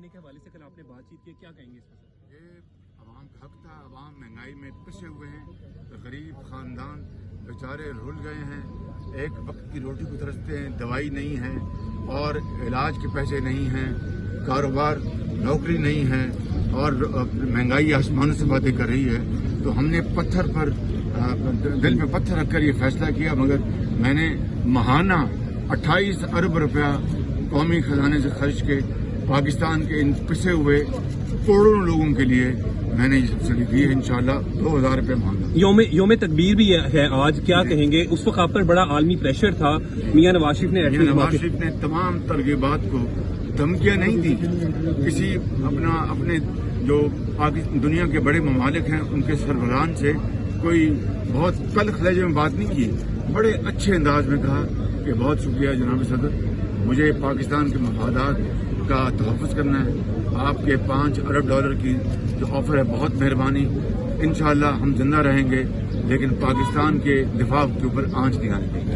دینے کے حوالے سے کل آپ نے بات چیت کی, کیا کہیں گے اس پر؟ یہ عوام کا حق تھا. عوام مہنگائی میں پسے ہوئے ہیں, غریب خاندان بیچارے رول گئے ہیں, ایک وقت کی روٹی کو ترستے ہیں, دوائی نہیں ہے اور علاج کے پیسے نہیں ہیں, کاروبار نوکری نہیں ہے اور مہنگائی آسمانوں سے باتیں کر رہی ہے. تو ہم نے پتھر پر دل پہ پتھر رکھ کر یہ فیصلہ کیا, مگر میں نے ماہانہ 28 ارب روپیہ قومی خزانے سے خرچ کے پاکستان کے ان پسے ہوئے کروڑوں لوگوں کے لیے میں نے یہ سبسڈی دی ہے. انشاءاللہ 2000 روپے مانگا. یوم تکبیر بھی ہے آج, کیا کہیں گے؟ اس وقت آپ پر بڑا عالمی پریشر تھا. میاں نواز شریف نے تمام ترغیبات کو دھمکیاں نہیں دی. کسی اپنے جو دنیا کے بڑے ممالک ہیں ان کے سربراہان سے کوئی بہت تلخ لہجے میں بات نہیں کی, بڑے اچھے انداز میں کہا کہ بہت شکریہ جناب صدر, مجھے پاکستان کے مفادات کا تحفظ کرنا ہے. آپ کے 5 ارب ڈالر کی جو آفر ہے بہت مہربانی. انشاءاللہ ہم زندہ رہیں گے لیکن پاکستان کے دفاع کے اوپر آنچ نہیں آنے دیں گے.